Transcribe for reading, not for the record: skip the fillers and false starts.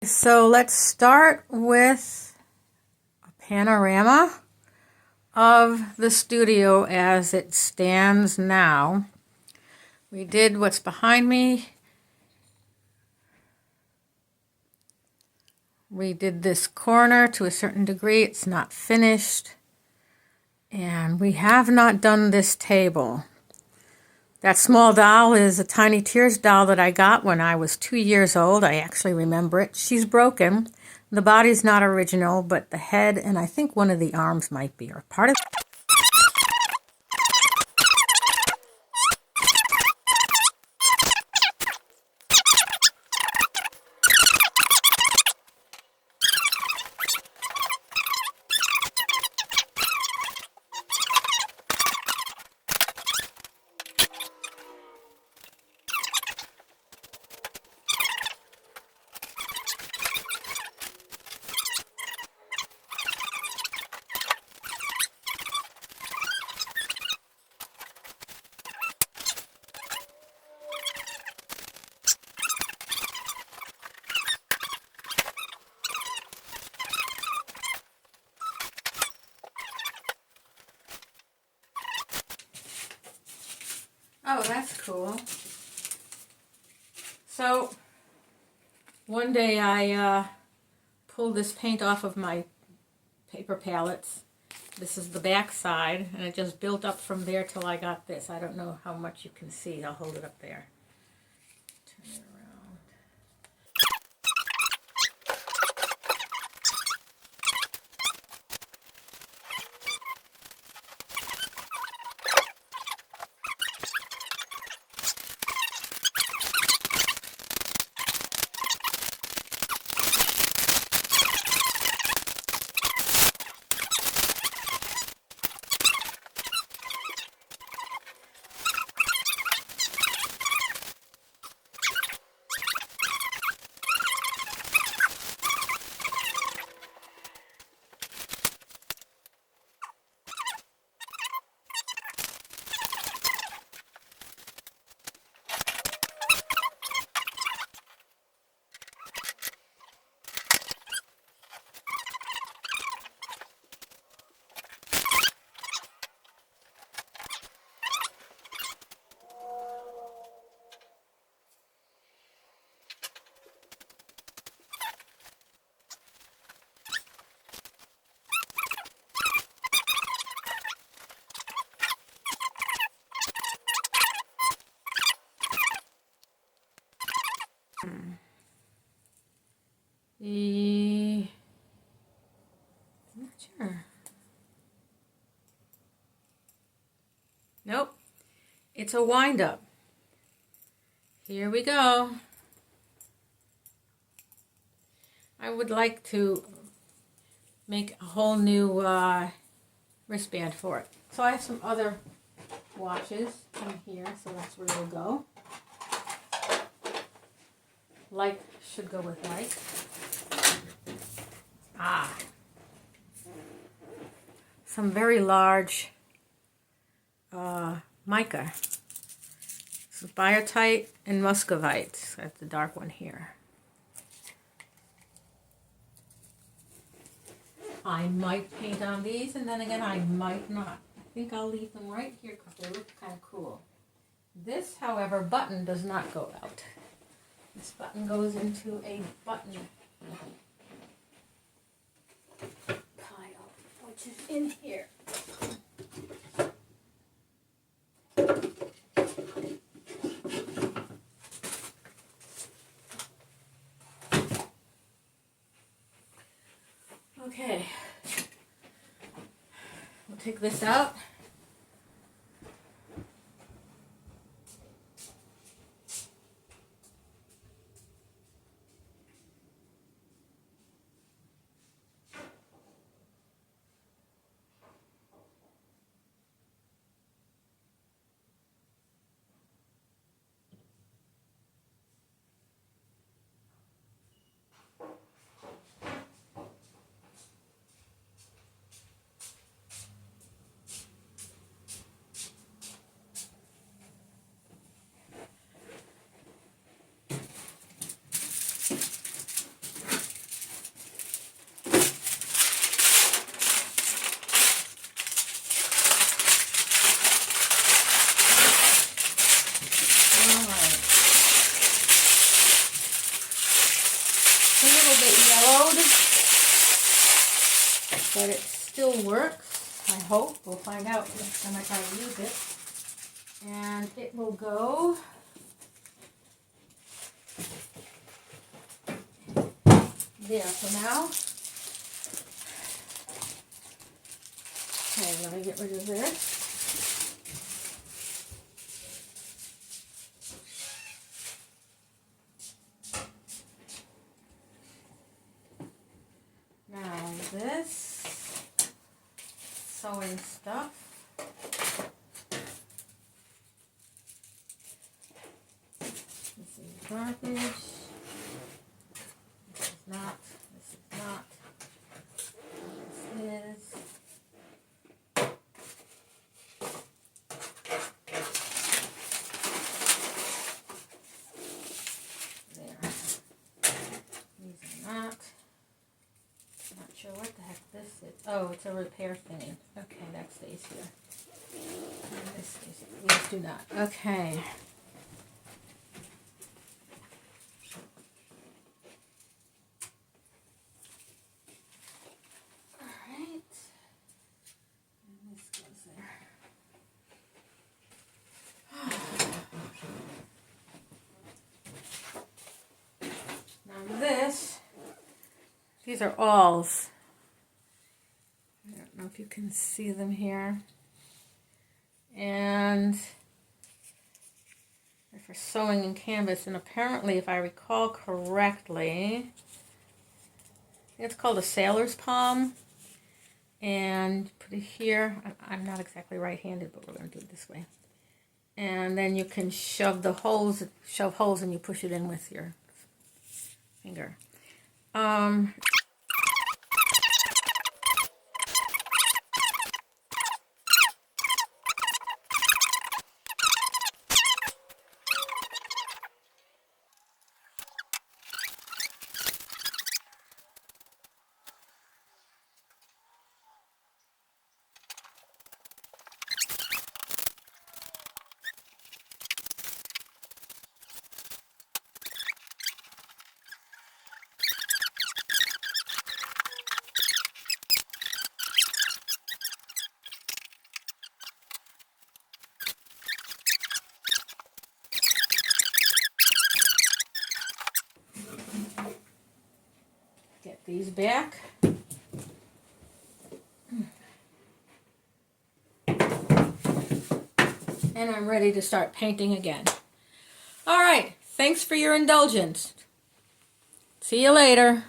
So let's start with a panorama of the studio as it stands now. We did what's behind me. We did this corner to a certain degree. It's not finished. And we have not done this table. That small doll is a Tiny Tears doll that I got when I was 2 years old. I actually remember it. She's broken. The body's not original, but the head and I think one of the arms might be, or part of. Oh, that's cool. So, one day I pulled this paint off of my paper palettes. This is the back side, and it just built up from there till I got this. I don't know how much you can see. I'll hold it up there. Turn it around. I'm not sure. Nope. It's a wind-up. Here we go. I would like to make a whole new wristband for it. So I have some other watches in here, so that's where we'll go. Like should go with like. Some very large mica. This is biotite and muscovite. That's the dark one here. I might paint on these, and then again I might not. I think I'll leave them right here because they look kind of cool. This, however, button does not go out. This button goes into a button pile, which is in here. Okay, we'll take this out. a little bit yellowed, but it still works, I hope. We'll find out next time I try to use it. And it will go there for now. Okay, let me get rid of this. Now this sewing stuff. This is garbage. This is not. This is not. This is. There. These are not. Not sure what the heck this is. Oh, it's a repair thing. Okay, that stays here. And this stays here. These do not. Okay. These are awls. I don't know if you can see them here. And they're for sewing in canvas. And apparently, if I recall correctly, it's called a sailor's palm. And put it here. I'm not exactly right-handed, but we're going to do it this way. And then you can shove holes and you push it in with your finger. Get these back. And I'm ready to start painting again. All right, thanks for your indulgence. See you later.